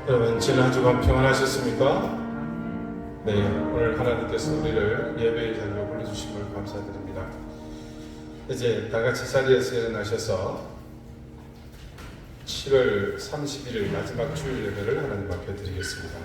여러분 지난 주간 평안하셨습니까? 네, 오늘 하나님께서 우리를 예배의 자리로 불러주심을 감사드립니다. 이제 다 같이 자리에서 일어나셔서 7월 31일 마지막 주일 예배를 하나님 앞에 드리겠습니다.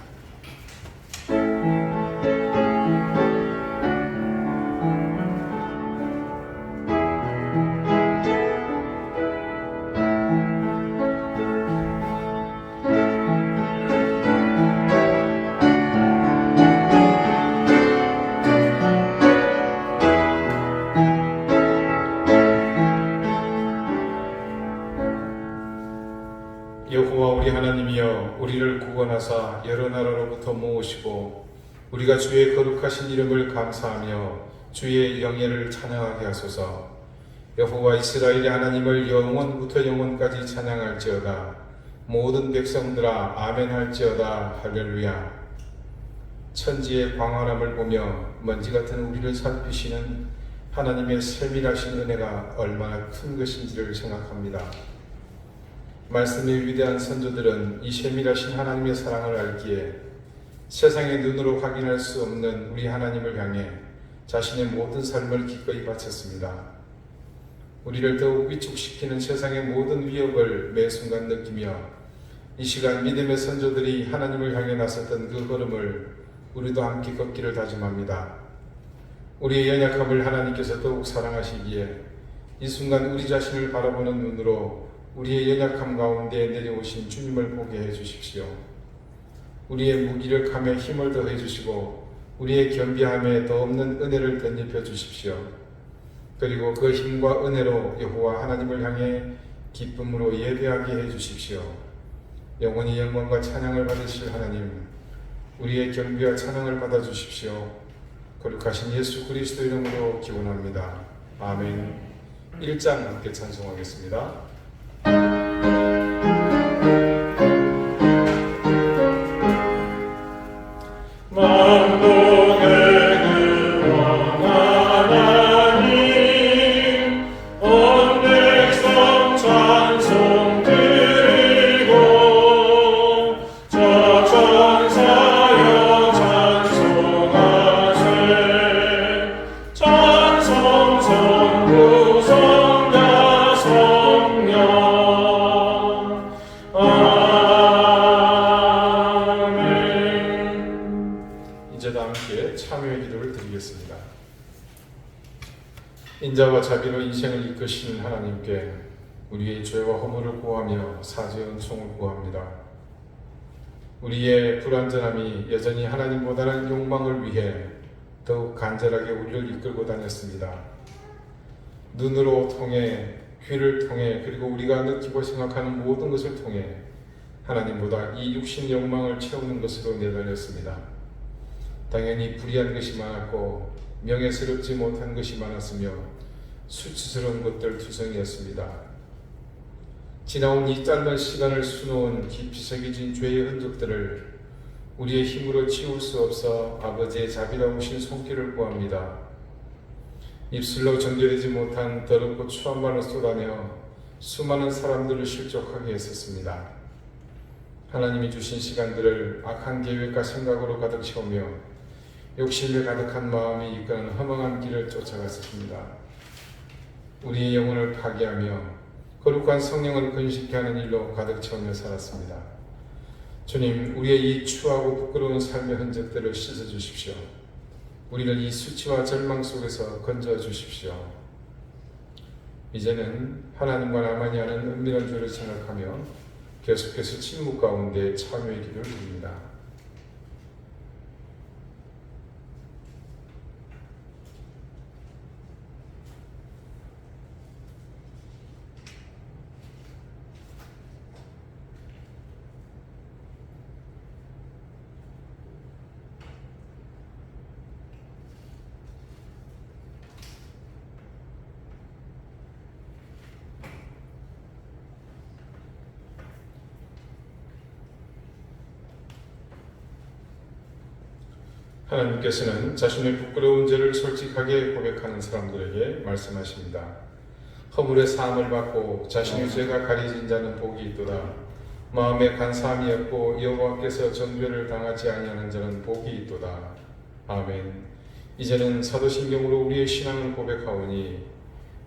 여호와 우리 하나님이여, 우리를 구원하사 여러 나라로부터 모으시고 우리가 주의 거룩하신 이름을 감사하며 주의 영예를 찬양하게 하소서. 여호와 이스라엘의 하나님을 영원부터 영원까지 찬양할지어다. 모든 백성들아 아멘 할지어다. 할렐루야. 천지의 광활함을 보며 먼지 같은 우리를 살피시는 하나님의 세밀하신 은혜가 얼마나 큰 것인지를 생각합니다. 말씀의 위대한 선조들은 이 세밀하신 하나님의 사랑을 알기에 세상의 눈으로 확인할 수 없는 우리 하나님을 향해 자신의 모든 삶을 기꺼이 바쳤습니다. 우리를 더욱 위축시키는 세상의 모든 위협을 매 순간 느끼며 이 시간 믿음의 선조들이 하나님을 향해 나섰던 그 걸음을 우리도 함께 걷기를 다짐합니다. 우리의 연약함을 하나님께서 더욱 사랑하시기에 이 순간 우리 자신을 바라보는 눈으로 우리의 연약함 가운데 내려오신 주님을 보게 해주십시오. 우리의 무기력함에 힘을 더해 주시고 우리의 겸비함에 더 없는 은혜를 덧입혀 주십시오. 그리고 그 힘과 은혜로 여호와 하나님을 향해 기쁨으로 예배하게 해 주십시오. 영원히 영광과 찬양을 받으실 하나님, 우리의 경배와 찬양을 받아 주십시오. 거룩하신 예수 그리스도 이름으로 기원합니다. 아멘. 1장 함께 찬송하겠습니다. 인자와 자비로 인생을 이끄시는 하나님께 우리의 죄와 허물을 구하며 사죄의 은총을 구합니다. 우리의 불완전함이 여전히 하나님보다는 욕망을 위해 더욱 간절하게 우리를 이끌고 다녔습니다. 눈으로 통해, 귀를 통해, 그리고 우리가 느끼고 생각하는 모든 것을 통해 하나님보다 이 육신 욕망을 채우는 것으로 내다녔습니다. 당연히 불의한 것이 많았고 명예스럽지 못한 것이 많았으며 수치스러운 것들 투성이었습니다. 지나온 이 짧은 시간을 수놓은 깊이 새겨진 죄의 흔적들을 우리의 힘으로 치울 수 없어 아버지의 자비로우신 손길을 구합니다. 입술로 정결되지 못한 더럽고 추한 말을 쏟아내어 수많은 사람들을 실족하게 했었습니다. 하나님이 주신 시간들을 악한 계획과 생각으로 가득 채우며 욕심에 가득한 마음이 이끄는 허망한 길을 쫓아갔습니다. 우리의 영혼을 파괴하며 거룩한 성령을 근심케 하는 일로 가득 채우며 살았습니다. 주님, 우리의 이 추하고 부끄러운 삶의 흔적들을 씻어주십시오. 우리를 이 수치와 절망 속에서 건져주십시오. 이제는 하나님과 나만이 아는 은밀한 죄를 생각하며 계속해서 침묵 가운데 참여의 길을 드립니다. 하나님께서는 자신의 부끄러운 죄를 솔직하게 고백하는 사람들에게 말씀하십니다. 허물의 사함을 받고 자신의 죄가 가려진 자는 복이 있도다. 마음에 간사함이 없고 여호와께서 정죄를 당하지 아니하는 자는 복이 있도다. 아멘. 이제는 사도신경으로 우리의 신앙을 고백하오니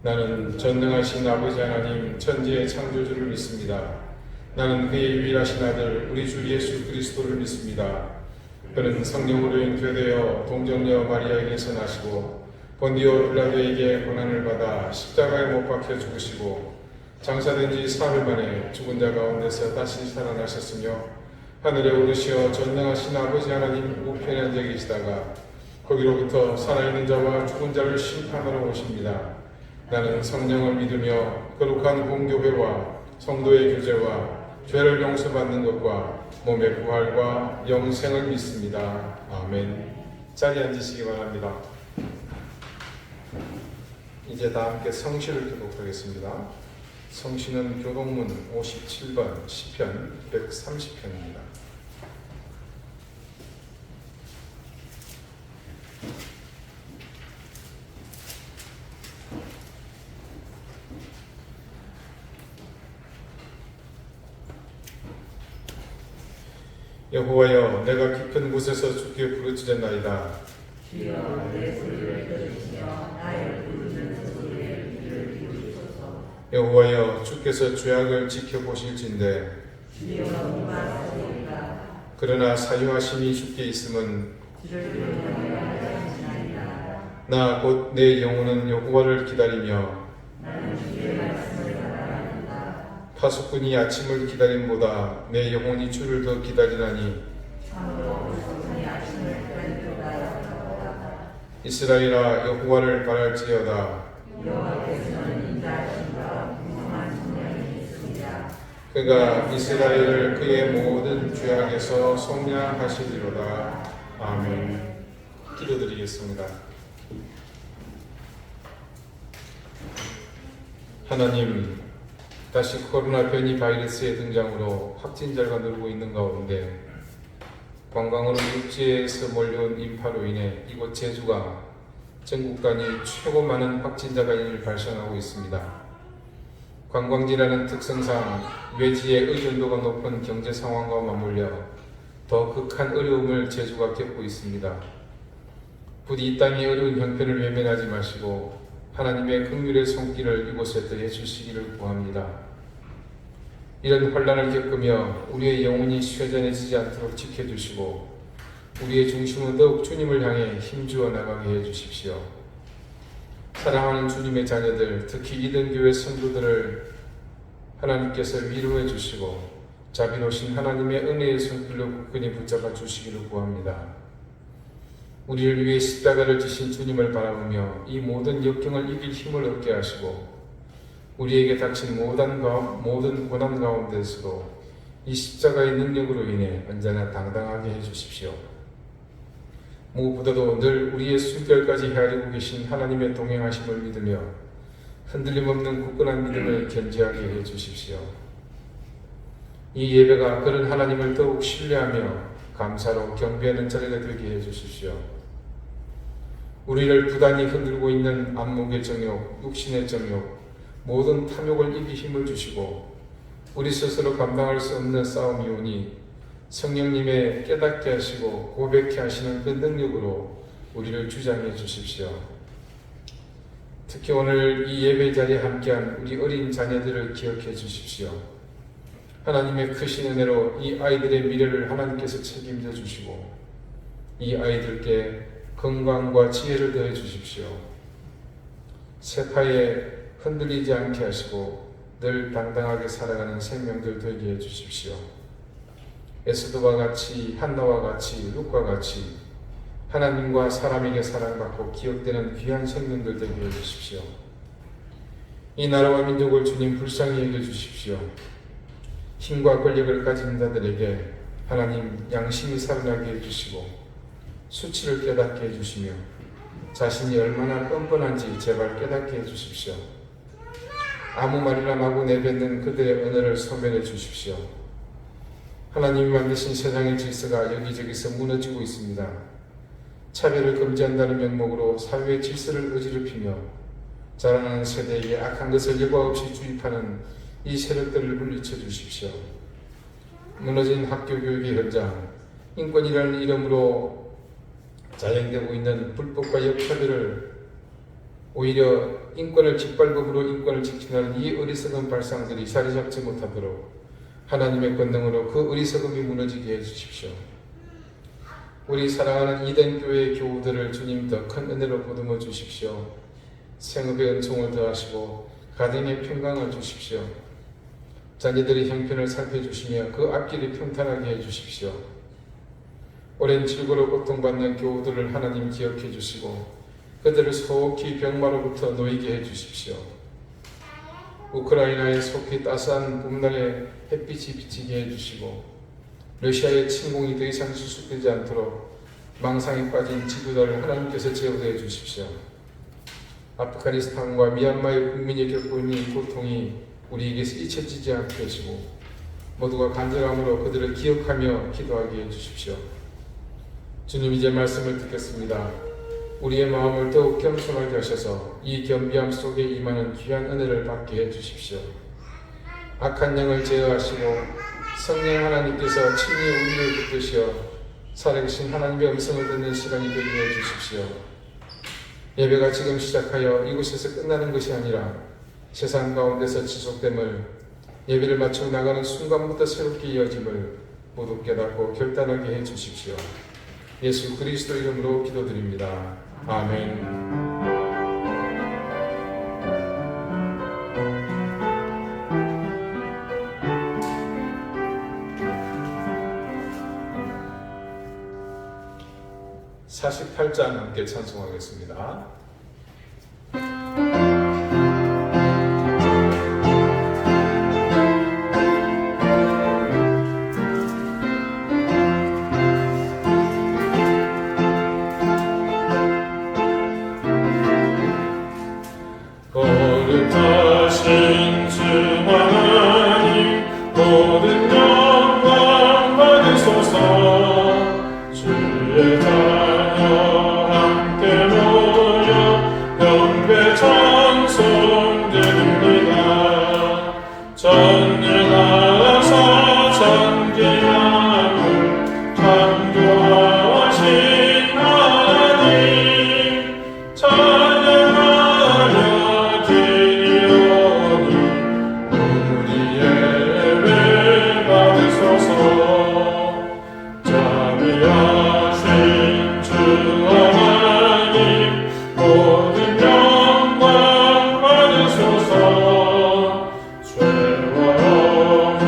나는 전능하신 아버지 하나님 천지의 창조주를 믿습니다. 나는 그의 유일하신 아들 우리 주 예수 그리스도를 믿습니다. 그는 성령으로 잉태되어 동정녀 마리아에게서 나시고 본디오 빌라도에게 고난을 받아 십자가에 못 박혀 죽으시고 장사된 지 사흘 만에 죽은 자 가운데서 다시 살아나셨으며 하늘에 오르시어 전능하신 아버지 하나님 우편에 앉아 계시다가 거기로부터 살아있는 자와 죽은 자를 심판하러 오십니다. 나는 성령을 믿으며 거룩한 공교회와 성도의 교제와 죄를 용서받는 것과 몸의 부활과 영생을 믿습니다. 아멘. 자리에 앉으시기 바랍니다. 이제 다 함께 성시를 교독하겠습니다. 성시는 교독문 57번 시편 130편입니다. 여호와여, 내가 깊은 곳에서 주께 부르짖었나이다. 주여, 내 소리를 들으시며 나의 부르는 소리에 귀를 기울이소서. 여호와여, 주께서 죄악을 지켜보실진대. 주여, 용마하소이다. 그러나 사유하심이 주께 있음은 주를 영원하시나이다. 나 곧 내 영혼은 여호와를 기다리며 나는 주의 말씀을 바라는다. 파수꾼이 아침을 기다림보다 내 영혼이 주를 더 기다리나니 참으로 파수꾼이 아침을 기다리도다. 이스라엘아, 여호와를 바랄지어다. 여호와께서는 인자하심과 풍성한 성령이 있습니다. 그가 이스라엘을 그의 모든 죄악에서 속량하시리로다. 아멘. 기도드리겠습니다. 하나님, 다시 코로나 변이 바이러스의 등장으로 확진자가 늘고 있는 가운데 관광으로 육지에서 몰려온 인파로 인해 이곳 제주가 전국 단위 최고 많은 확진자가 일 발생하고 있습니다. 관광지라는 특성상 외지의 의존도가 높은 경제 상황과 맞물려 더 극한 어려움을 제주가 겪고 있습니다. 부디 이 땅의 어려운 형편을 외면하지 마시고 하나님의 긍휼의 손길을 이곳에 더해 주시기를 구합니다. 이런 환난을 겪으며 우리의 영혼이 쇠잔해지지 않도록 지켜주시고 우리의 중심은 더욱 주님을 향해 힘주어 나가게 해주십시오. 사랑하는 주님의 자녀들, 특히 이든교회 성도들을 하나님께서 위로해 주시고 자비로우신 하나님의 은혜의 손길로 굳건히 붙잡아 주시기를 구합니다. 우리를 위해 십자가를 지신 주님을 바라보며 이 모든 역경을 이길 힘을 얻게 하시고 우리에게 닥친 모든 고난 가운데서도 이 십자가의 능력으로 인해 언제나 당당하게 해주십시오. 무엇보다도 늘 우리의 숨결까지 헤아리고 계신 하나님의 동행하심을 믿으며 흔들림 없는 굳건한 믿음을 견지하게 해주십시오. 이 예배가 그런 하나님을 더욱 신뢰하며 감사로 경배하는 자리가 되게 해주십시오. 우리를 부단히 흔들고 있는 안목의 정욕, 육신의 정욕, 모든 탐욕을 이기 힘을 주시고 우리 스스로 감당할 수 없는 싸움이 오니 성령님의 깨닫게 하시고 고백케 하시는 그 능력으로 우리를 주장해 주십시오. 특히 오늘 이 예배 자리에 함께한 우리 어린 자녀들을 기억해 주십시오. 하나님의 크신 은혜로 이 아이들의 미래를 하나님께서 책임져 주시고 이 아이들께 건강과 지혜를 더해 주십시오. 세파에 흔들리지 않게 하시고 늘 당당하게 살아가는 생명들 되게 해 주십시오. 에스더와 같이, 한나와 같이, 룻과 같이 하나님과 사람에게 사랑받고 기억되는 귀한 생명들 되게 해 주십시오. 이 나라와 민족을 주님 불쌍히 여겨 주십시오. 힘과 권력을 가진 자들에게 하나님 양심이 살아나게 해주시고 수치를 깨닫게 해주시며 자신이 얼마나 뻔뻔한지 제발 깨닫게 해주십시오. 아무 말이나 마구 내뱉는 그들의 언어를 소멸해 주십시오. 하나님이 만드신 세상의 질서가 여기저기서 무너지고 있습니다. 차별을 금지한다는 명목으로 사회의 질서를 어지럽히며 자라나는 세대에게 악한 것을 여과 없이 주입하는 이 세력들을 물리쳐 주십시오. 무너진 학교 교육의 현장, 인권이라는 이름으로 자행되고 있는 불법과 역차별을 오히려 인권을 짓밟음으로 인권을 지키는 이 어리석은 발상들이 자리 잡지 못하도록 하나님의 권능으로 그 어리석음이 무너지게 해주십시오. 우리 사랑하는 이덴 교회의 교우들을 주님 더 큰 은혜로 보듬어 주십시오. 생업의 은총을 더하시고 가정의 평강을 주십시오. 자녀들의 형편을 살펴주시며 그 앞길이 평탄하게 해주십시오. 오랜 질고로 고통받는 교우들을 하나님 기억해 주시고 그들을 속히 병마로부터 놓이게 해주십시오. 우크라이나에 속히 따스한 봄날의 햇빛이 비치게 해주시고 러시아의 침공이 더 이상 수습되지 않도록 망상에 빠진 지도자를 하나님께서 제어해 주십시오. 아프가니스탄과 미얀마의 국민이 겪고 있는 고통이 우리에게서 잊혀지지 않게 하시고 모두가 간절함으로 그들을 기억하며 기도하게 해주십시오. 주님, 이제 말씀을 듣겠습니다. 우리의 마음을 더욱 겸손하게 하셔서 이 겸비함 속에 임하는 귀한 은혜를 받게 해주십시오. 악한 영을 제어하시고 성령 하나님께서 친히 우리를 붙드시어 살아계신 하나님의 음성을 듣는 시간이 되게 해주십시오. 예배가 지금 시작하여 이곳에서 끝나는 것이 아니라 세상 가운데서 지속됨을, 예배를 마치고 나가는 순간부터 새롭게 이어짐을 모두 깨닫고 결단하게 해주십시오. 예수 그리스도 이름으로 기도드립니다. 아멘. (48장) 함께 찬송하겠습니다. 거룩하신 주 하나님, 모든 영광 받으소서. 주의 자녀 함께 모여 영배 찬송드립니다. 전능하사 전기하고 창조하신 하나님, 찬양하며 드리오니 우리 예배 받으소서. 자비하신 주 하나님, 모든 영광 받으소서. 죄와 허물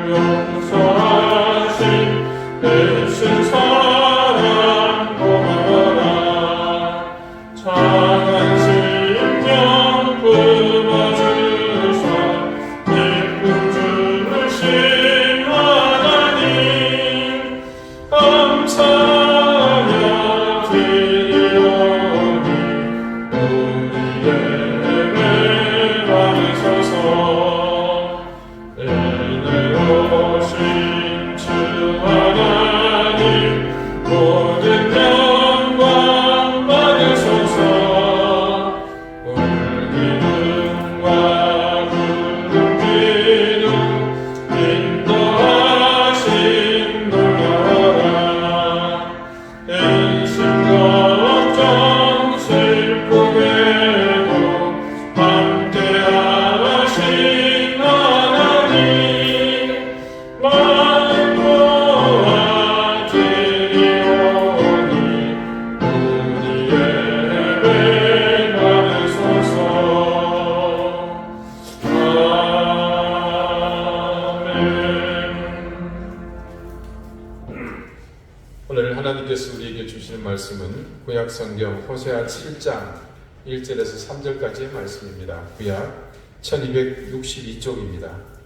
용서하신 대신 사랑 고마워라. 장한 심령 품어주사 기쁨 주신 하나님, 감사하며 드리오니 우리 예배 받으소서. 은혜로우신 주 하나님, 모든 영광 받으소서. 울기둥과 구름 기둥 인도하신 놀라워라. 인심 걱정 슬픔에도 함께하신 하나님, 마음 모아 드리오니 우리 예배 받으소서. 아멘. 오늘 하나님께서 우리에게 주시는 말씀은 구약 성경 호세아 7장 1절에서 3절까지의 말씀입니다. 구약 1262쪽입니다.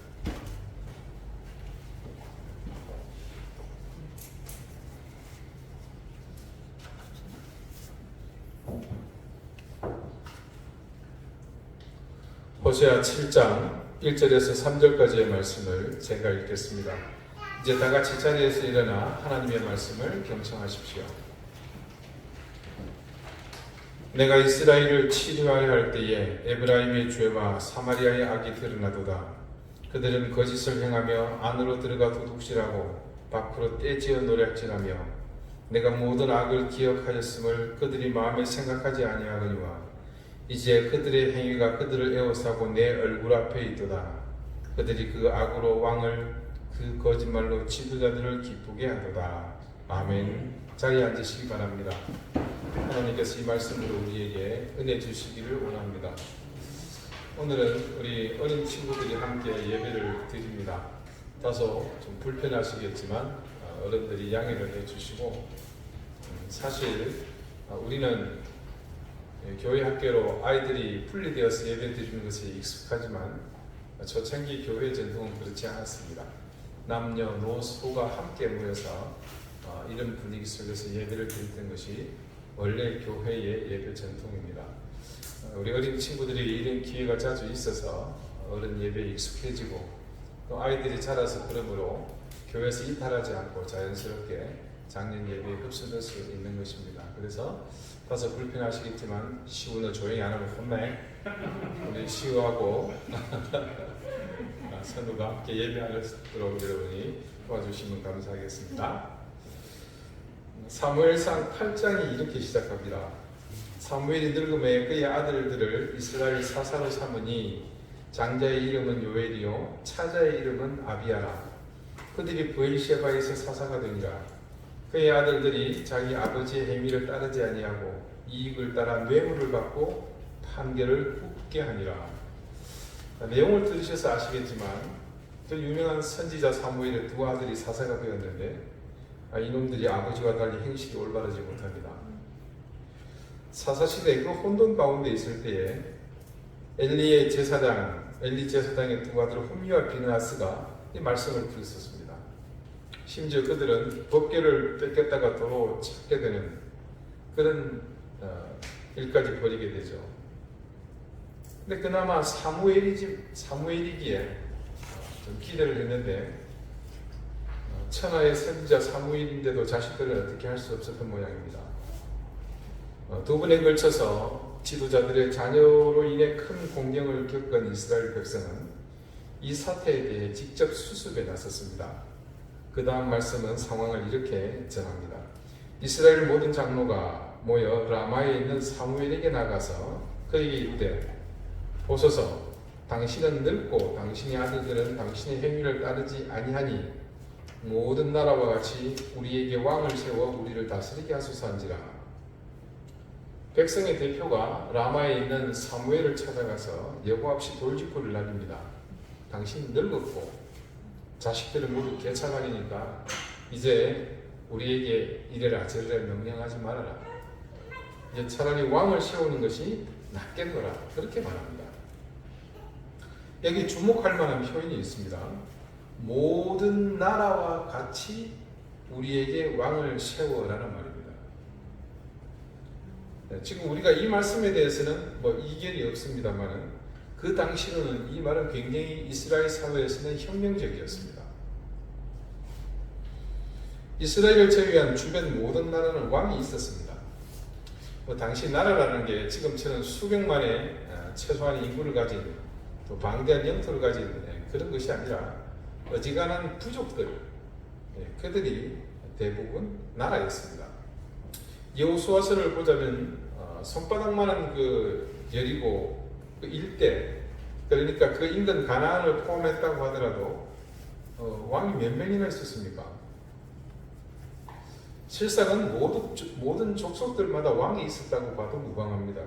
호세아 7장 1절에서 3절까지의 말씀을 제가 읽겠습니다. 이제 다 같이 자리에서 일어나 하나님의 말씀을 경청하십시오. 내가 이스라엘을 치료하여 할 때에 에브라임의 죄와 사마리아의 악이 드러나도다. 그들은 거짓을 행하며 안으로 들어가 도둑질하고 밖으로 떼지어 노략질하며 내가 모든 악을 기억하였음을 그들이 마음에 생각하지 아니하거니와 이제 그들의 행위가 그들을 에워싸고 내 얼굴 앞에 있도다. 그들이 그 악으로 왕을 그 거짓말로 지도자들을 기쁘게 하도다. 아멘. 자리에 앉으시기 바랍니다. 하나님께서 이 말씀으로 우리에게 은혜 주시기를 원합니다. 오늘은 우리 어린 친구들이 함께 예배를 드립니다. 다소 좀 불편하시겠지만 어른들이 양해를 해주시고, 사실 우리는 교회 학교로 아이들이 분리되어서 예배 드리는 것이 익숙하지만 초창기 교회 전통은 그렇지 않았습니다. 남녀 노소가 함께 모여서 이런 분위기 속에서 예배를 드렸던 것이 원래 교회의 예배 전통입니다. 우리 어린 친구들이 이런 기회가 자주 있어서 어른 예배에 익숙해지고 또 아이들이 자라서 그러므로 교회에서 이탈하지 않고 자연스럽게 작년 예배에 흡수될 수 있는 것입니다. 그래서 다소 불편하시겠지만 시우는 조용히 안 하면 혼나요. 우리 시우하고 선우가 함께 예배하도록 여러분이 도와주시면 감사하겠습니다. 사무엘상 8장이 이렇게 시작합니다. 사무엘이 늙음에 그의 아들들을 이스라엘 사사로 삼으니 장자의 이름은 요엘이요 차자의 이름은 아비야라. 그들이 브엘셰바에서 사사가 되니라. 그의 아들들이 자기 아버지의 행위를 따르지 아니하고 이익을 따라 뇌물을 받고 판결을 굽게 하니라. 내용을 들으셔서 아시겠지만 그 유명한 선지자 사무엘의 두 아들이 사사가 되었는데 이놈들이 아버지와 달리 행실이 올바르지 못합니다. 사사시대 그 혼돈 가운데 있을 때에 엘리 제사장의 두 아들 홈리와 비느하스가 이 말씀을 들었습니다. 심지어 그들은 법궤를 뺏겼다가 도로 찾게 되는 그런 일까지 벌이게 되죠. 근데 그나마 사무엘이기에 좀 기대를 했는데 천하의 선지자 사무엘인데도 자식들은 어떻게 할 수 없었던 모양입니다. 두 번에 걸쳐서 지도자들의 자녀로 인해 큰 공경을 겪은 이스라엘 백성은 이 사태에 대해 직접 수습에 나섰습니다. 그 다음 말씀은 상황을 이렇게 전합니다. 이스라엘 모든 장로가 모여 라마에 있는 사무엘에게 나가서 그에게 이르되 보소서, 당신은 늙고 당신의 아들들은 당신의 행위를 따르지 아니하니 모든 나라와 같이 우리에게 왕을 세워 우리를 다스리게 하소서한지라. 백성의 대표가 라마에 있는 사무엘을 찾아가서 여호와 앞에 돌직구를 날립니다. 당신 늙었고 자식들은 모두 개차반이니까 이제 우리에게 이래라 저래라 명령하지 말아라. 이제 차라리 왕을 세우는 것이 낫겠노라. 그렇게 말합니다. 여기 주목할 만한 표현이 있습니다. 모든 나라와 같이 우리에게 왕을 세워라는 말입니다. 지금 우리가 이 말씀에 대해서는 이견이 없습니다만 그 당시로는 이 말은 굉장히 이스라엘 사회에서는 혁명적이었습니다. 이스라엘을 제외한 주변 모든 나라는 왕이 있었습니다. 당시 나라라는 게 지금처럼 수백만의 최소한 인구를 가진 또 방대한 영토를 가진 그런 것이 아니라 어지간한 부족들, 그들이 대부분 나라였습니다. 여호수아서를 보자면 손바닥만한 그 여리고 그 일대, 그러니까 그 인근 가나안을 포함했다고 하더라도 왕이 몇 명이나 있었습니까? 실상은 모든 족속들마다 왕이 있었다고 봐도 무방합니다.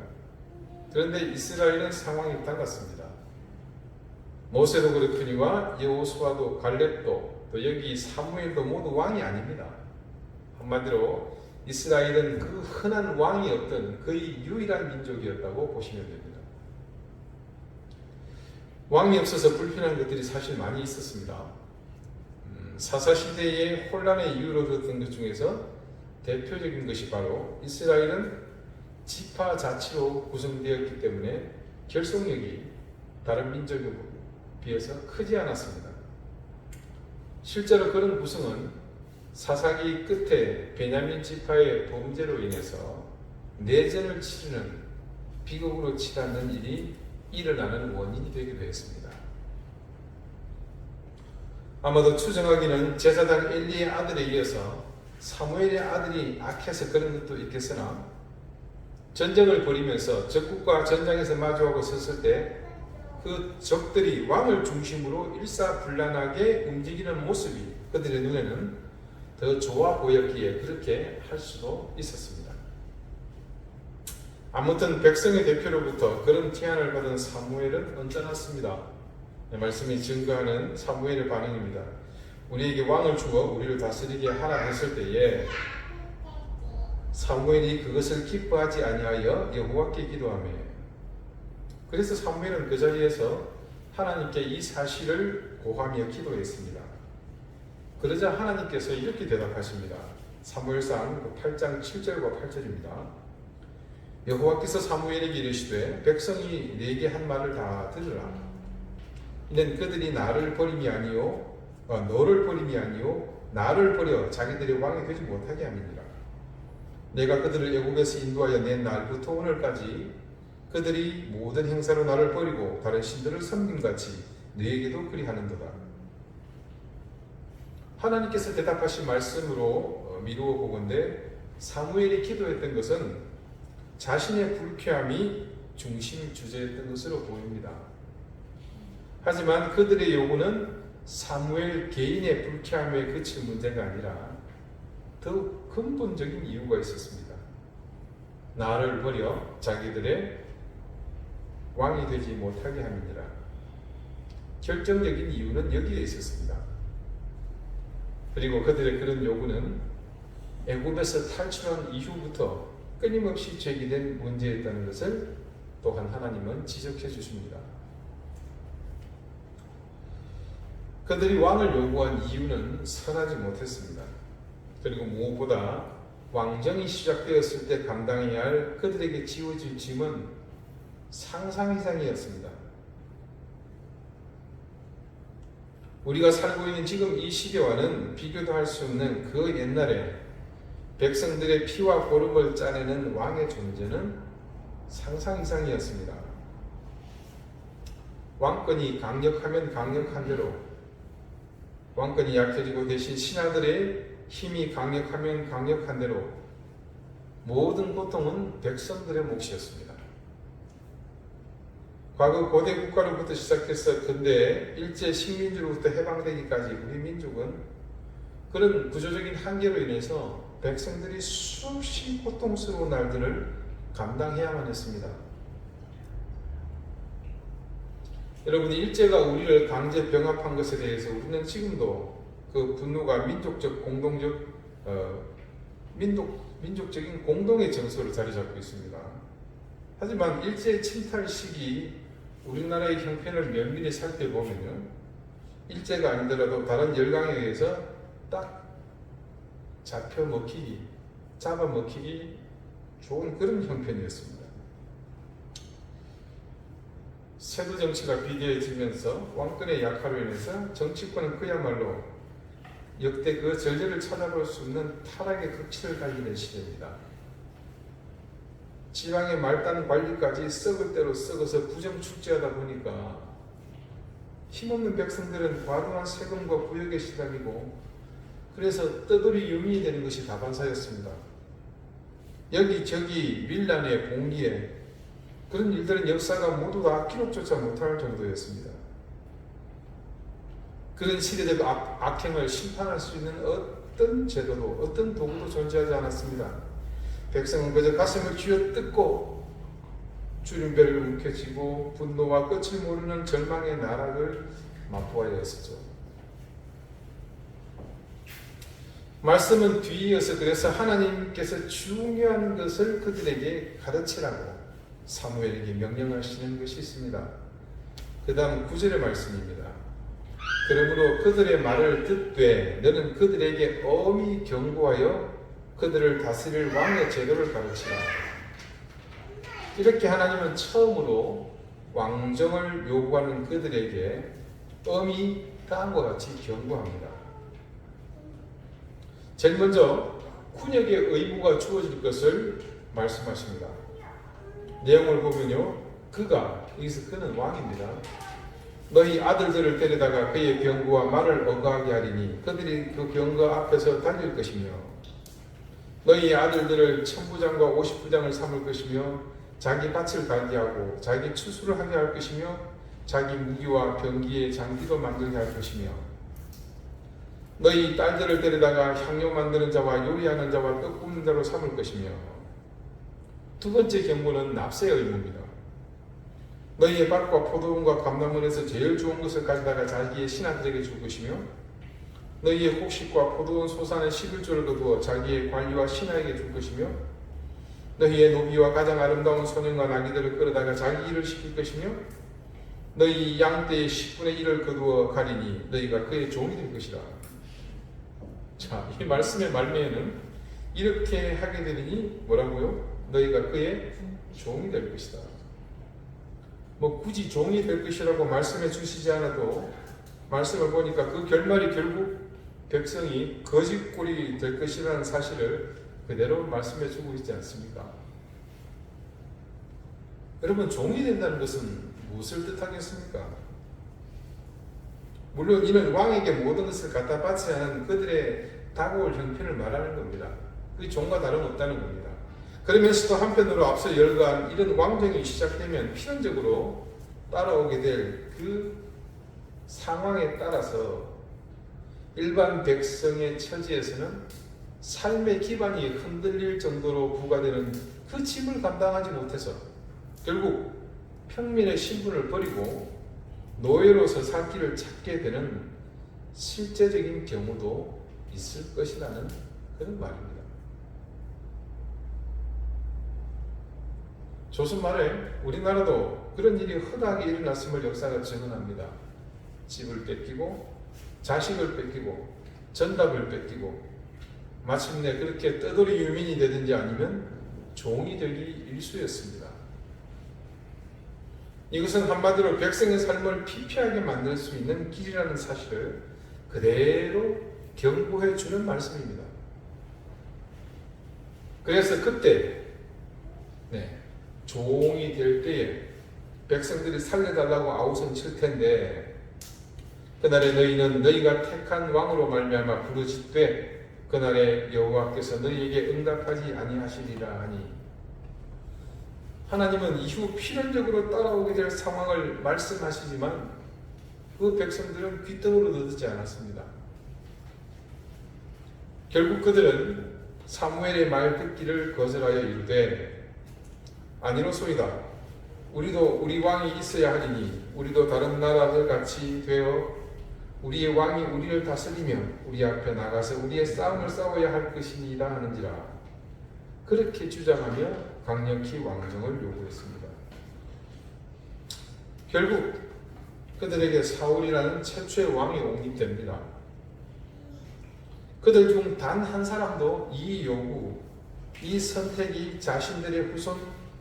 그런데 이스라엘은 상황이 달랐습니다. 모세도 그렇거니와 여호수아도 갈렙도 또 여기 사무엘도 모두 왕이 아닙니다. 한마디로 이스라엘은 그 흔한 왕이 없던 거의 유일한 민족이었다고 보시면 됩니다. 왕이 없어서 불편한 것들이 사실 많이 있었습니다. 사사시대의 혼란의 이유로 들었던 것 중에서 대표적인 것이 바로 이스라엘은 지파 자치로 구성되었기 때문에 결속력이 다른 민족에 비해서 크지 않았습니다. 실제로 그런 구성은 사사기 끝에 베냐민 지파의 범죄로 인해서 내전을 치르는 비극으로 치닫는 일이 일어나는 원인이 되기도 했습니다. 아마도 추정하기는 제사장 엘리의 아들에 이어서 사무엘의 아들이 악해서 그런 것도 있겠으나 전쟁을 벌이면서 적국과 전장에서 마주하고 섰을 때 그 적들이 왕을 중심으로 일사불란하게 움직이는 모습이 그들의 눈에는 더 좋아 보였기에 그렇게 할 수도 있었습니다. 아무튼 백성의 대표로부터 그런 제안을 받은 사무엘은 언짢았습니다. 말씀이 증거하는 사무엘의 반응입니다. 우리에게 왕을 주어 우리를 다스리게 하라 했을 때에 사무엘이 그것을 기뻐하지 아니하여 여호와께 기도하며, 그래서 사무엘은 그 자리에서 하나님께 이 사실을 고하며 기도했습니다. 그러자 하나님께서 이렇게 대답하십니다. 사무엘상 8장 7절과 8절입니다. 여호와께서 사무엘에게 이르시되 백성이 내게 한 말을 다 들으라. 이는 그들이 나를 버림이 아니요 너를 버림이 아니요 나를 버려 자기들의 왕이 되지 못하게 함이니라. 내가 그들을 애굽에서 인도하여 낸 날부터 오늘까지 그들이 모든 행사로 나를 버리고 다른 신들을 섬김같이 너에게도 그리하는도다. 하나님께서 대답하신 말씀으로 미루어 보건대 사무엘이 기도했던 것은 자신의 불쾌함이 중심 주제였던 것으로 보입니다. 하지만 그들의 요구는 사무엘 개인의 불쾌함에 그칠 문제가 아니라 더 근본적인 이유가 있었습니다. 나를 버려 자기들의 왕이 되지 못하게 함이니라. 결정적인 이유는 여기에 있었습니다. 그리고 그들의 그런 요구는 애굽에서 탈출한 이후부터 끊임없이 제기된 문제였다는 것을 또한 하나님은 지적해 주십니다. 그들이 왕을 요구한 이유는 선하지 못했습니다. 그리고 무엇보다 왕정이 시작되었을 때 감당해야 할 그들에게 지워질 짐은 상상 이상이었습니다. 우리가 살고 있는 지금 이 시대와는 비교도 할 수 없는 그 옛날에 백성들의 피와 고름을 짜내는 왕의 존재는 상상 이상이었습니다. 왕권이 강력하면 강력한 대로, 왕권이 약해지고 대신 신하들의 힘이 강력하면 강력한 대로 모든 고통은 백성들의 몫이었습니다. 과거 고대 국가로부터 시작해서 근대 일제 식민지로부터 해방되기까지 우리 민족은 그런 구조적인 한계로 인해서 백성들이 수없이 고통스러운 날들을 감당해야만 했습니다. 여러분, 일제가 우리를 강제 병합한 것에 대해서 우리는 지금도 그 분노가 민족적인 공동의 정서로 자리 잡고 있습니다. 하지만 일제 침탈 시기 우리나라의 형편을 면밀히 살펴보면요, 일제가 아니더라도 다른 열강에 의해서 딱 잡아먹히기 좋은 그런 형편이었습니다. 세도 정치가 비대해지면서 왕권의 약화로 인해서 정치권은 그야말로 역대 그 전례를 찾아볼 수 없는 타락의 극치를 달리는 시대입니다. 지방의 말단 관리까지 썩을 대로 썩어서 부정축제하다 보니까 힘없는 백성들은 과도한 세금과 부역에 시달리고, 그래서 떠돌이 유민이 되는 것이 다반사였습니다. 여기저기 밀란에 봉기에 그런 일들은 역사가 모두 다 기록조차 못할 정도였습니다. 그런 시대적 악행을 심판할 수 있는 어떤 제도도 어떤 도구도 존재하지 않았습니다. 백성은 그저 가슴을 쥐어뜯고 주름배를 움켜쥐고 분노와 끝을 모르는 절망의 나락을 맛보아야 했었죠. 말씀은 뒤이어서 그래서 하나님께서 중요한 것을 그들에게 가르치라고 사무엘에게 명령하시는 것이 있습니다. 그 다음 9절의 말씀입니다. 그러므로 그들의 말을 듣되 너는 그들에게 엄히 경고하여 그들을 다스릴 왕의 제도를 가르치라. 이렇게 하나님은 처음으로 왕정을 요구하는 그들에게 엄히 다음과 같이 경고합니다. 제일 먼저 훈역의 의무가 주어질 것을 말씀하십니다. 내용을 보면요, 여기서 그는 왕입니다. 너희 아들들을 데려다가 그의 병거와 말을 어거하게 하리니 그들이 그 병거 앞에서 달릴 것이며 너희 아들들을 천부장과 50부장을 삼을 것이며 자기 밭을 갈게 하고 자기 추수를 하게 할 것이며 자기 무기와 병기의 장기도 만들게 할 것이며 너희 딸들을 데려다가 향료 만드는 자와 요리하는 자와 떡 굽는 자로 삼을 것이며 두 번째 경고는 납세의 의무입니다. 너희의 밭과 포도원과 감람원에서 제일 좋은 것을 가져다가 자기의 신하들에게 줄 것이며 너희의 곡식과 포도원 소산의 11조를 거두어 자기의 관리와 신하에게 줄 것이며 너희의 노비와 가장 아름다운 소년과 나귀들을 끌어다가 자기 일을 시킬 것이며 너희 양떼의 10분의 1을 거두어 가리니 너희가 그의 종이 될 것이다. 자, 이 말씀의 말미에는 이렇게 하게 되리니 뭐라고요? 너희가 그의 종이 될 것이다. 뭐 굳이 종이 될 것이라고 말씀해 주시지 않아도 말씀을 보니까 그 결말이 결국 백성이 거짓골이 될 것이라는 사실을 그대로 말씀해 주고 있지 않습니까? 여러분, 종이 된다는 것은 무엇을 뜻하겠습니까? 물론 이는 왕에게 모든 것을 갖다 바치지 않은 그들의 다가올 형편을 말하는 겁니다. 그게 종과 다름없다는 겁니다. 그러면서도 한편으로 앞서 열거한 이런 왕정이 시작되면 필연적으로 따라오게 될 그 상황에 따라서 일반 백성의 처지에서는 삶의 기반이 흔들릴 정도로 부과되는 그 짐을 감당하지 못해서 결국 평민의 신분을 버리고 노예로서 살 길을 찾게 되는 실제적인 경우도 있을 것이라는 그런 말입니다. 조선 말에 우리나라도 그런 일이 흔하게 일어났음을 역사가 증언합니다. 집을 뺏기고 자식을 뺏기고 전답을 뺏기고 마침내 그렇게 떠돌이 유민이 되든지 아니면 종이 되기 일쑤였습니다. 이것은 한마디로 백성의 삶을 피폐하게 만들 수 있는 길이라는 사실을 그대로 경고해 주는 말씀입니다. 그래서 그때 종이 될 때에 백성들이 살려달라고 아우성 칠 텐데 그날에 너희는 너희가 택한 왕으로 말미암아 부르짖되 그날에 여호와께서 너희에게 응답하지 아니하시리라 하니 하나님은 이후 필연적으로 따라오게 될 상황을 말씀하시지만 그 백성들은 귀등으로 듣지 않았습니다. 결국 그들은 사무엘의 말 듣기를 거절하여 이르되 아니로소이다. 우리도 우리 왕이 있어야 하리니 우리도 다른 나라들 같이 되어 우리의 왕이 우리를 다스리며 우리 앞에 나가서 우리의 싸움을 싸워야 할 것이니라 하는지라. 그렇게 주장하며 강력히 왕정을 요구했습니다. 결국 그들에게 사울이라는 최초의 왕이 옹립됩니다. 그들 중 단 한 사람도 이 요구, 이 선택이 자신들의 후손,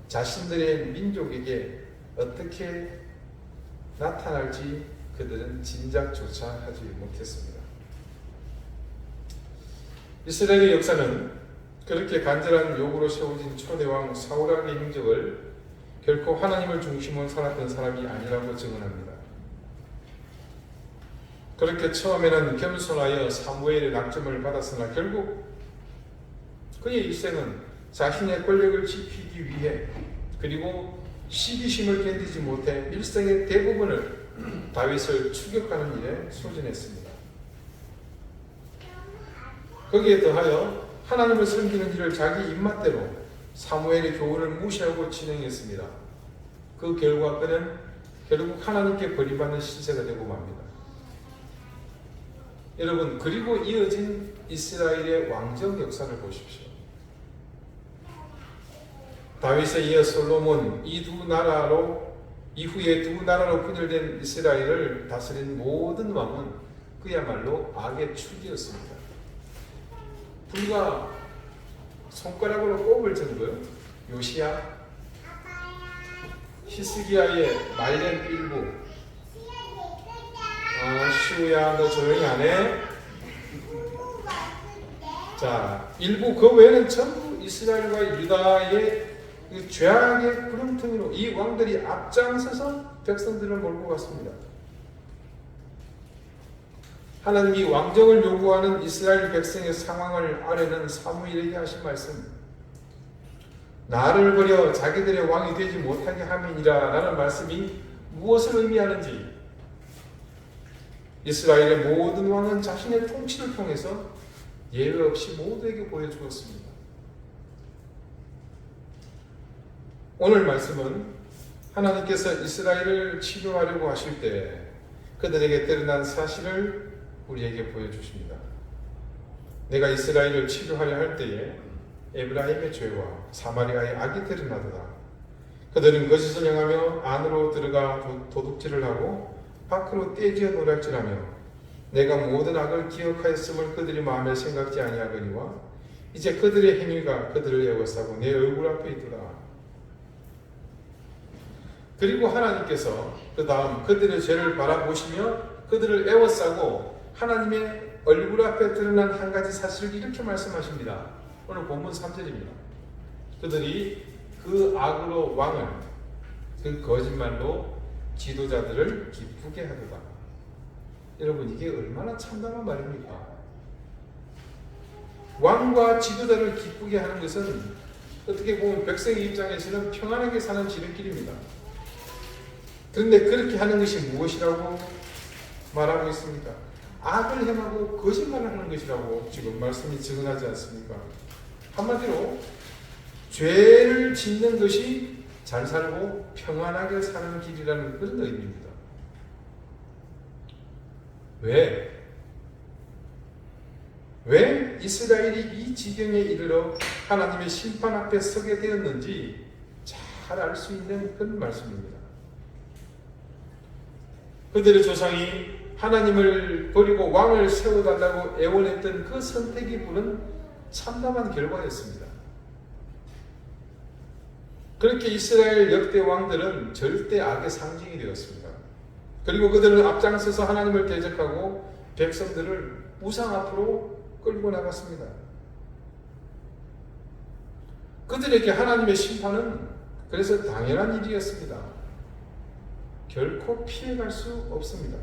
자신들의 민족에게 어떻게 나타날지 그들은 짐작조차 하지 못했습니다. 이스라엘의 역사는 그렇게 간절한 요구로 세워진 초대왕 사울왕의 행적을 결코 하나님을 중심으로 살았던 사람이 아니라고 증언합니다. 그렇게 처음에는 겸손하여 사무엘의 낙점을 받았으나 결국 그의 일생은 자신의 권력을 지키기 위해 그리고 시기심을 견디지 못해 일생의 대부분을 다윗을 추격하는 일에 소진했습니다. 거기에 더하여 하나님을 섬기는 일을 자기 입맛대로 사무엘의 교훈을 무시하고 진행했습니다. 그 결과 그는 결국 하나님께 버림받는 신세가 되고 맙니다. 여러분, 그리고 이어진 이스라엘의 왕정 역사를 보십시오. 다윗에 이어 솔로몬, 이 두 나라로 이후에 두 나라로 분열된 이스라엘을 다스린 모든 왕은 그야말로 악의 축이었습니다. 불과 손가락으로 꼽을 정도요. 요시야, 히스기야의 말년 일부. 시우야, 너 조용히 안 해? 자, 일부 그 외에는 전부 이스라엘과 유다의 그 죄악의 구렁텅이로 이 왕들이 앞장서서 백성들을 몰고 갔습니다. 하나님이 왕정을 요구하는 이스라엘 백성의 상황을 아뢰는 사무엘에게 하신 말씀, 나를 버려 자기들의 왕이 되지 못하게 함이니라 라는 말씀이 무엇을 의미하는지 이스라엘의 모든 왕은 자신의 통치를 통해서 예외 없이 모두에게 보여주었습니다. 오늘 말씀은 하나님께서 이스라엘을 치료하려고 하실 때 그들에게 드러난 사실을 우리에게 보여주십니다. 내가 이스라엘을 치료하려 할 때에 에브라임의 죄와 사마리아의 악이 드러나도다. 그들은 거짓을 행하며 안으로 들어가 도둑질을 하고 밖으로 떼지어 노략질하며 내가 모든 악을 기억하였음을 그들이 마음에 생각지 아니하거니와 이제 그들의 행위가 그들을 에워싸고 내 얼굴 앞에 있도다. 그리고 하나님께서 그 다음 그들의 죄를 바라보시며 그들을 에워싸고 하나님의 얼굴 앞에 드러난 한 가지 사실을 이렇게 말씀하십니다. 오늘 본문 3절입니다. 그들이 그 악으로 왕을, 그 거짓말로 지도자들을 기쁘게 하도다. 여러분, 이게 얼마나 참담한 말입니까? 왕과 지도자를 기쁘게 하는 것은 어떻게 보면 백성의 입장에서는 평안하게 사는 지름길입니다. 그런데 그렇게 하는 것이 무엇이라고 말하고 있습니까? 악을 행하고 거짓말을 하는 것이라고 지금 말씀이 증언하지 않습니까? 한마디로 죄를 짓는 것이 잘 살고 평안하게 사는 길이라는 그런 의미입니다. 왜 이스라엘이 이 지경에 이르러 하나님의 심판 앞에 서게 되었는지 잘 알 수 있는 그런 말씀입니다. 그들의 조상이 하나님을 버리고 왕을 세워달라고 애원했던 그 선택이 부른 참담한 결과였습니다. 그렇게 이스라엘 역대 왕들은 절대 악의 상징이 되었습니다. 그리고 그들은 앞장서서 하나님을 대적하고 백성들을 우상 앞으로 끌고 나갔습니다. 그들에게 하나님의 심판은 그래서 당연한 일이었습니다. 결코 피해갈 수 없습니다.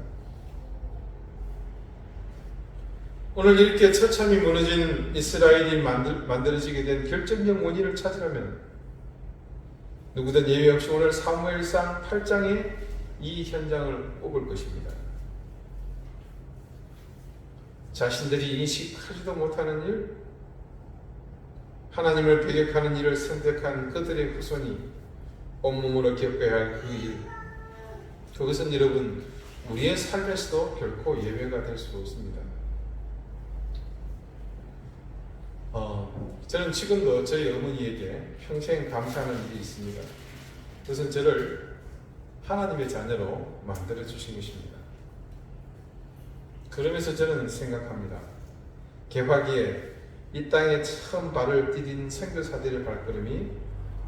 오늘 이렇게 처참히 무너진 이스라엘이 만들어지게 된 결정적 원인을 찾으려면 누구든 예외 없이 오늘 사무엘상 8장의 이 현장을 꼽을 것입니다. 자신들이 인식하지도 못하는 일, 하나님을 배격하는 일을 선택한 그들의 후손이 온몸으로 겪어야 할 그 일, 그것은 여러분 우리의 삶에서도 결코 예외가 될 수 없습니다. 저는 지금도 저희 어머니에게 평생 감사하는 일이 있습니다. 그것은 저를 하나님의 자녀로 만들어 주신 것입니다. 그러면서 저는 생각합니다. 개화기에 이 땅에 처음 발을 디딘 선교사들의 발걸음이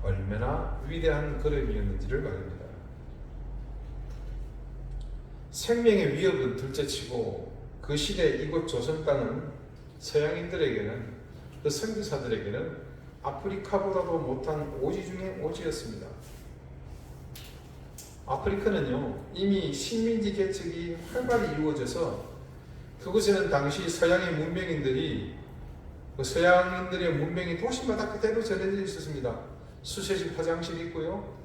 얼마나 위대한 걸음이었는지를 말입니다. 생명의 위협은 둘째치고 그 시대 이곳 조선 땅은 서양인들에게는, 그 선교사들에게는 아프리카보다도 못한 오지 중에 오지였습니다. 아프리카는요, 이미 식민지 개척이 활발히 이루어져서 그곳에는 당시 서양의 문명인들이, 그 서양인들의 문명이 도시마다 그대로 전해져 있었습니다. 수세식 화장실이 있고요,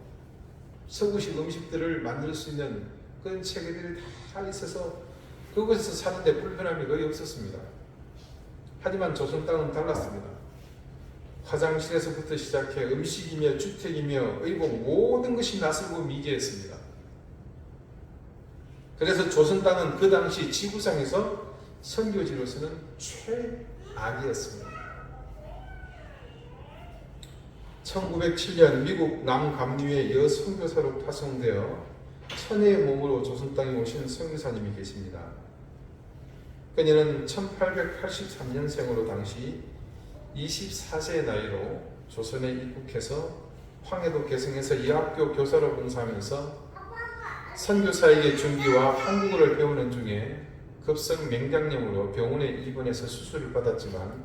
서구식 음식들을 만들 수 있는 그런 체계들이 다 있어서 그곳에서 사는데 불편함이 거의 없었습니다. 하지만 조선 땅은 달랐습니다. 화장실에서부터 시작해 음식이며 주택이며 의복 모든 것이 낯설고 미개했습니다. 그래서 조선 땅은 그 당시 지구상에서 선교지로서는 최악이었습니다. 1907년 미국 남감류의 여선교사로 파송되어 천혜의 몸으로 조선 땅에 오신 선교사님이 계십니다. 그녀는 1883년생으로 당시 24세의 나이로 조선에 입국해서 황해도 개성에서 이학교 교사로 봉사하면서 선교사에게 중기와 한국어를 배우는 중에 급성 맹장염으로 병원에 입원해서 수술을 받았지만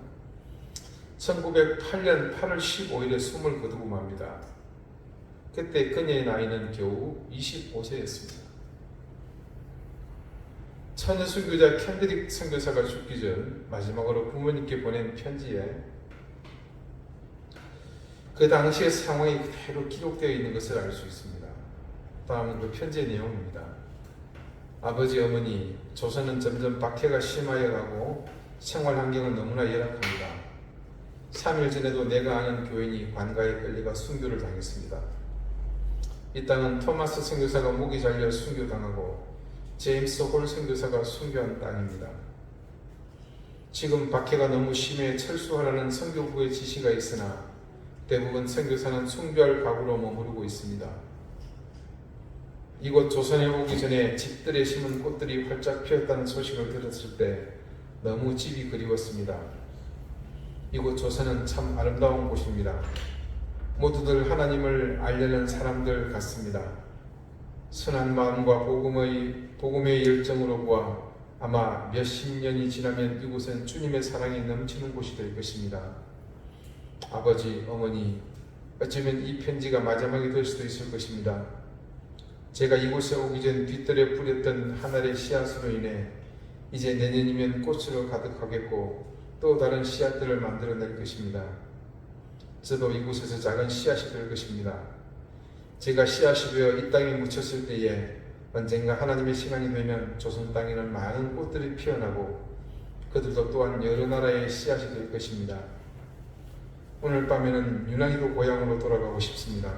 1908년 8월 15일에 숨을 거두고 맙니다. 그때 그녀의 나이는 겨우 25세였습니다. 처녀 선교자 캔드릭 선교사가 죽기 전 마지막으로 부모님께 보낸 편지에 그 당시의 상황이 그대로 기록되어 있는 것을 알 수 있습니다. 다음은 그 편지의 내용입니다. 아버지, 어머니, 조선은 점점 박해가 심하여 가고 생활 환경은 너무나 열악합니다. 3일 전에도 내가 아는 교인이 관가에 끌려가 순교를 당했습니다. 이 땅은 토마스 선교사가 목이 잘려 순교당하고 제임스 홀 선교사가 순교한 땅입니다. 지금 박해가 너무 심해 철수하라는 선교부의 지시가 있으나 대부분 선교사는 순교할 각오로 머무르고 있습니다. 이곳 조선에 오기 전에 집들에 심은 꽃들이 활짝 피었다는 소식을 들었을 때 너무 집이 그리웠습니다. 이곳 조선은 참 아름다운 곳입니다. 모두들 하나님을 알려는 사람들 같습니다. 순한 마음과 복음의 열정으로 보아 아마 몇십 년이 지나면 이곳은 주님의 사랑이 넘치는 곳이 될 것입니다. 아버지, 어머니, 어쩌면 이 편지가 마지막이 될 수도 있을 것입니다. 제가 이곳에 오기 전 뒷뜰에 뿌렸던 한 알의 씨앗으로 인해 이제 내년이면 꽃으로 가득하겠고 또 다른 씨앗들을 만들어낼 것입니다. 저도 이곳에서 작은 씨앗이 될 것입니다. 제가 씨앗이 되어 이 땅에 묻혔을 때에 언젠가 하나님의 시간이 되면 조선 땅에는 많은 꽃들이 피어나고 그들도 또한 여러 나라의 씨앗이 될 것입니다. 오늘 밤에는 유난히도 고향으로 돌아가고 싶습니다.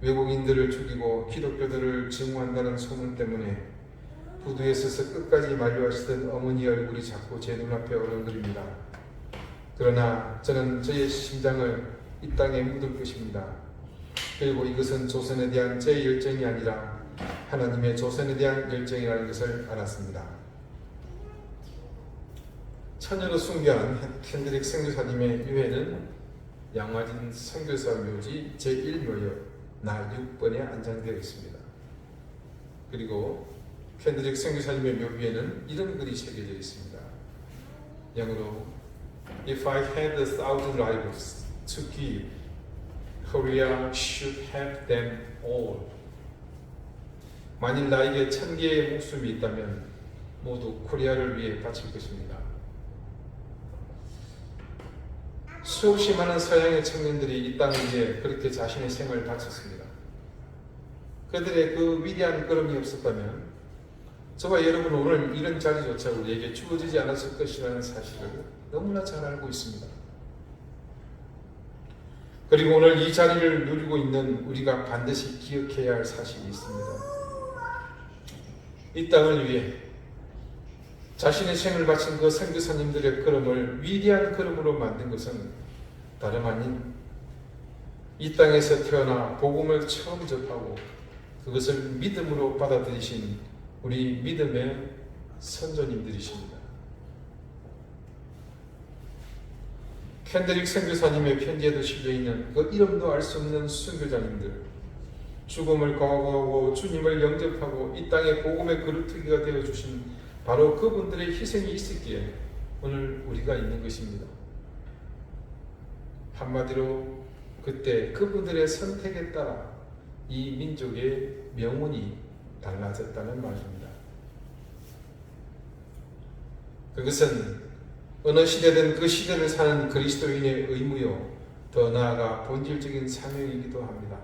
외국인들을 죽이고 기독교들을 증오한다는 소문 때문에 부두에 서서 끝까지 만류하시던 어머니 얼굴이 자꾸 제 눈앞에 어른들입니다. 그러나 저는 저의 심장을 이 땅에 묻을 것입니다. 그리고 이것은 조선에 대한 제 열정이 아니라 하나님의 조선에 대한 열정이라는 것을 알았습니다. 처녀로 순교한 캔드릭 선교사님의 유해는 양화진 선교사 묘지 제1묘역 나 6번에 안장되어 있습니다. 그리고 캔드릭 선교사님의 묘 위에는 이런 글이 새겨져 있습니다. 영어로 If I had 1,000 lives to give, Korea should have them all. 만일 나에게 1,000개의 목숨이 있다면 모두 코리아를 위해 바칠 것입니다. 수없이 많은 서양의 청년들이 이 땅에 이제 그렇게 자신의 생을 바쳤습니다. 그들의 그 위대한 걸음이 없었다면 저와 여러분은 오늘 이런 자리조차 우리에게 주어지지 않았을 것이라는 사실을 너무나 잘 알고 있습니다. 그리고 오늘 이 자리를 누리고 있는 우리가 반드시 기억해야 할 사실이 있습니다. 이 땅을 위해 자신의 생을 바친 그 선교사님들의 걸음을 위대한 걸음으로 만든 것은 다름 아닌 이 땅에서 태어나 복음을 처음 접하고 그것을 믿음으로 받아들이신 우리 믿음의 선조님들이십니다. 캔드릭 선교사님의 편지에도 실려있는 그 이름도 알 수 없는 선교자님들, 죽음을 각오하고 주님을 영접하고 이 땅에 복음의 그루터기가 되어주신 바로 그분들의 희생이 있었기에 오늘 우리가 있는 것입니다. 한마디로 그때 그분들의 선택에 따라 이 민족의 명운이 달라졌다는 말입니다. 그것은 어느 시대든 그 시대를 사는 그리스도인의 의무요, 더 나아가 본질적인 사명이기도 합니다.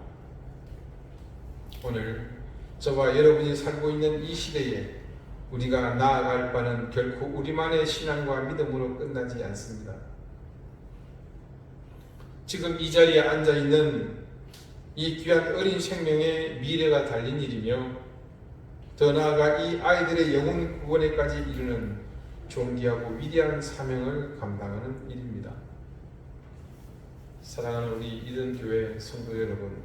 오늘 저와 여러분이 살고 있는 이 시대에 우리가 나아갈 바는 결코 우리만의 신앙과 믿음으로 끝나지 않습니다. 지금 이 자리에 앉아있는 이 귀한 어린 생명의 미래가 달린 일이며 더 나아가 이 아이들의 영혼 구원에까지 이르는 존귀하고 위대한 사명을 감당하는 일입니다. 사랑하는 우리 이든교회 성도 여러분,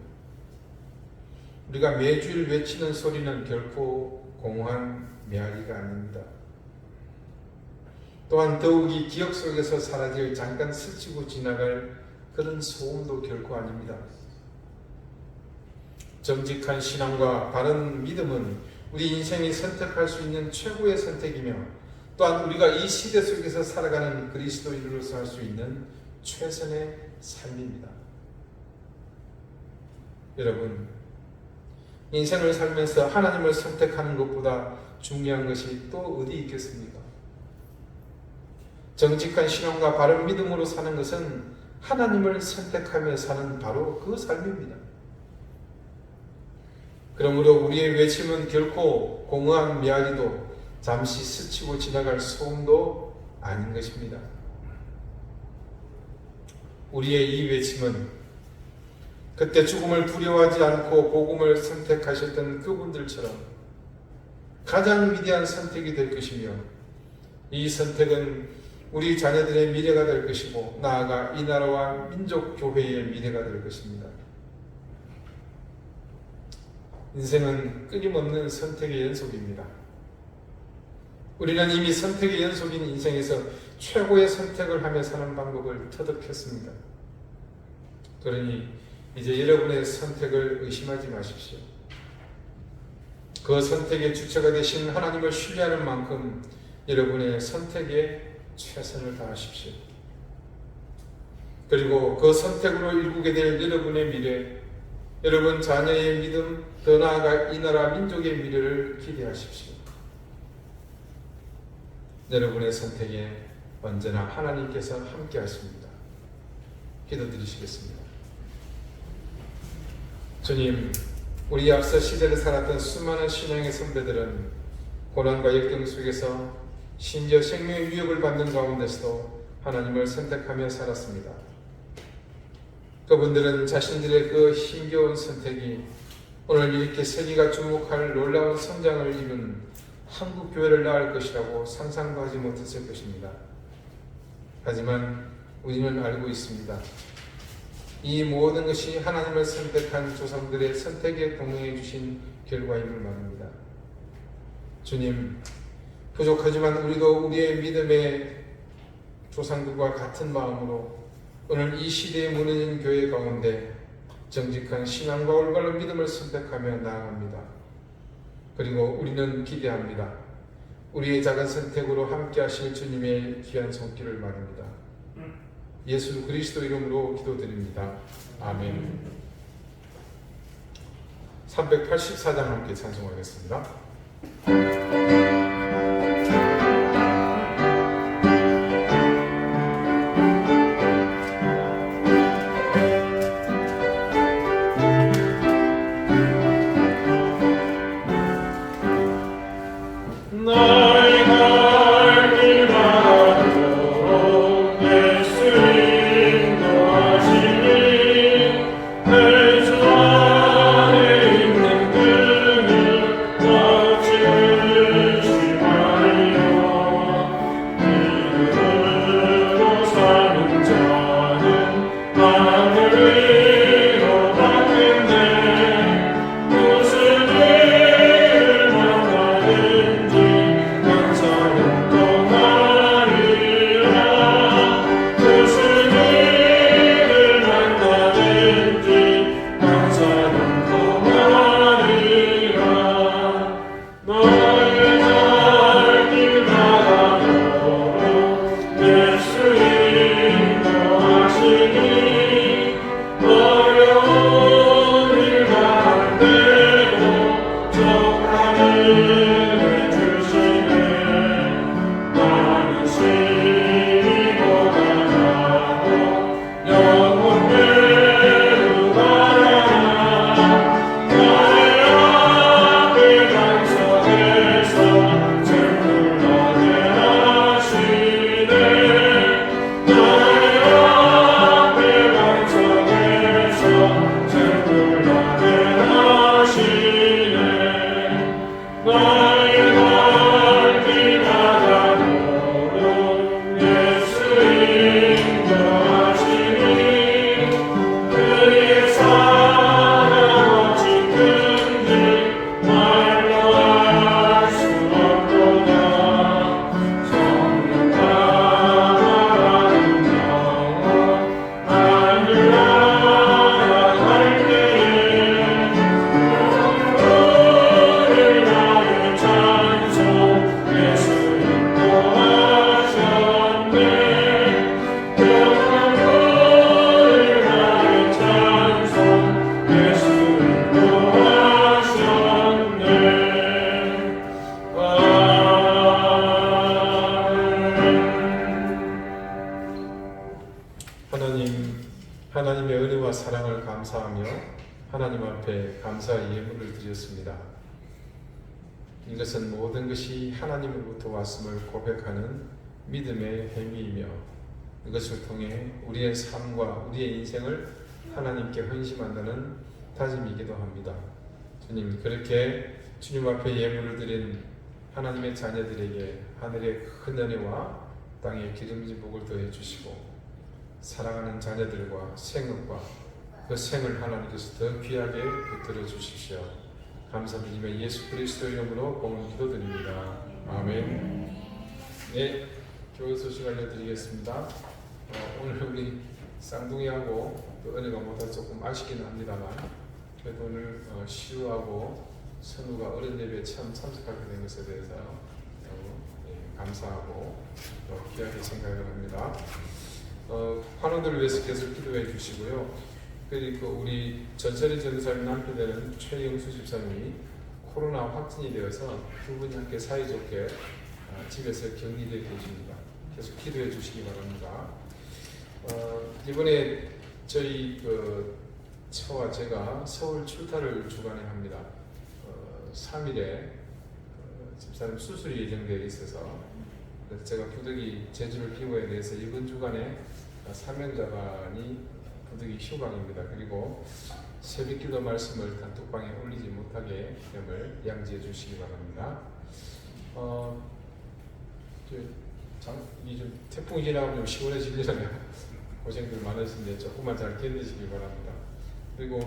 우리가 매주일 외치는 소리는 결코 공허한 메아리가 아닙니다. 또한 더욱이 기억 속에서 사라질 잠깐 스치고 지나갈 그런 소음도 결코 아닙니다. 정직한 신앙과 바른 믿음은 우리 인생이 선택할 수 있는 최고의 선택이며 또한 우리가 이 시대 속에서 살아가는 그리스도인으로서 할 수 있는 최선의 삶입니다. 여러분, 인생을 살면서 하나님을 선택하는 것보다 중요한 것이 또 어디 있겠습니까? 정직한 신앙과 바른 믿음으로 사는 것은 하나님을 선택하며 사는 바로 그 삶입니다. 그러므로 우리의 외침은 결코 공허한 메아리도 잠시 스치고 지나갈 소음도 아닌 것입니다. 우리의 이 외침은 그때 죽음을 두려워하지 않고 복음을 선택하셨던 그분들처럼 가장 위대한 선택이 될 것이며, 이 선택은 우리 자녀들의 미래가 될 것이고 나아가 이 나라와 민족 교회의 미래가 될 것입니다. 인생은 끊임없는 선택의 연속입니다. 우리는 이미 선택의 연속인 인생에서 최고의 선택을 하며 사는 방법을 터득했습니다. 그러니 이제 여러분의 선택을 의심하지 마십시오. 그 선택의 주체가 되신 하나님을 신뢰하는 만큼 여러분의 선택에 최선을 다하십시오. 그리고 그 선택으로 일구게 될 여러분의 미래, 여러분 자녀의 믿음, 더 나아가 이 나라 민족의 미래를 기대하십시오. 여러분의 선택에 언제나 하나님께서 함께 하십니다. 기도드리시겠습니다. 주님, 우리 앞서 시대를 살았던 수많은 신앙의 선배들은 고난과 역경 속에서 심지어 생명의 위협을 받는 가운데서도 하나님을 선택하며 살았습니다. 그분들은 자신들의 그 힘겨운 선택이 오늘 이렇게 세계가 주목할 놀라운 성장을 이룬 한국 교회를 낳을 것이라고 상상도 하지 못했을 것입니다. 하지만 우리는 알고 있습니다. 이 모든 것이 하나님을 선택한 조상들의 선택에 동행해 주신 결과임을 말합니다. 주님, 부족하지만 우리도 우리의 믿음의 조상들과 같은 마음으로 오늘 이 시대에 무너진 교회 가운데 정직한 신앙과 올바른 믿음을 선택하며 나아갑니다. 그리고 우리는 기대합니다. 우리의 작은 선택으로 함께 하실 주님의 귀한 손길을 바랍니다. 예수 그리스도 이름으로 기도드립니다. 아멘. 384장 함께 찬송하겠습니다. 주 안에 있는 그를 더 하나님의 은혜와 사랑을 감사하며 하나님 앞에 감사의 예물을 드렸습니다. 이것은 모든 것이 하나님으로부터 왔음을 고백하는 믿음의 행위이며 이것을 통해 우리의 삶과 우리의 인생을 하나님께 헌신한다는 다짐이기도 합니다. 주님, 그렇게 주님 앞에 예물을 드린 하나님의 자녀들에게 하늘의 큰 은혜와 땅의 기름진 복을 더해 주시고 사랑하는 자녀들과 생업과 그 생을 하나님께서 더 귀하게 붙들어 주십시오. 감사드리며 예수 그리스도의 이름으로 공을 기도드립니다. 아멘. 네, 교회 소식 알려드리겠습니다. 오늘 우리 쌍둥이하고 또 은혜가 못해서 조금 아쉽긴 합니다만 그래도 오늘 시우하고 선우가 어른 예배에 참석하게 된 것에 대해서 감사하고 귀하게 생각을 합니다. 환우들을 위해서 계속 기도해 주시고요. 그리고 우리 전설의 전사님 남편되는 최영수 집사님이 코로나 확진이 되어서 두 분이 함께 사이좋게 집에서 격리되어 계십니다. 계속 기도해 주시기 바랍니다. 이번에 저희 처와 제가 서울 출타를 주간에 합니다. 3일에 집사님 수술이 예정되어 있어서 그래서 제가 부득이 제주를 비워야 돼서 이번 주간에 사명자반이 부득이 휴방입니다. 그리고 새벽기도 말씀을 단톡방에 올리지 못하게 됨을 양지해 주시기 바랍니다. 이 좀 태풍이 지나고 좀 시원해지려면 고생들 많으신데 조금만 잘 견디시기 바랍니다. 그리고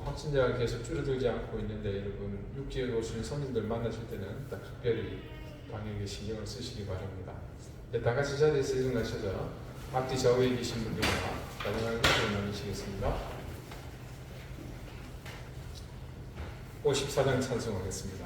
확진자가 계속 줄어들지 않고 있는데 여러분 육지에 오시는 손님들 만나실 때는 딱 특별히 방역에 신경을 쓰시기 바랍니다. 네, 다 같이 자리에서 일어나셔서 앞뒤 좌우에 계신 분들과 가능한 것을 나누시겠습니다. 54장 찬송하겠습니다.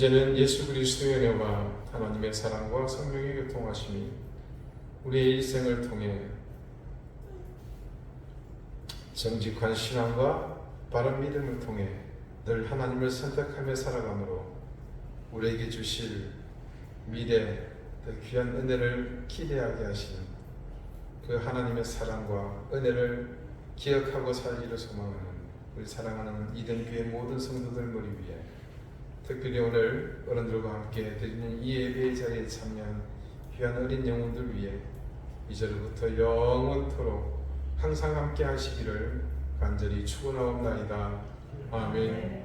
이제는 예수 그리스도의 은혜와 하나님의 사랑과 성령의 교통하심이 우리의 일생을 통해 정직한 신앙과 바른 믿음을 통해 늘 하나님을 선택하며 살아감으로 우리에게 주실 미래 더 귀한 은혜를 기대하게 하시는 그 하나님의 사랑과 은혜를 기억하고 살기를 소망하는 우리 사랑하는 이den교회 모든 성도들 머리 위에 특별히 오늘 어른들과 함께 드리는 이 예배의 자리에 참여한 귀한 어린 영혼들 위해 이제로부터 영원토록 항상 함께 하시기를 간절히 축원하옵나이다. 아멘.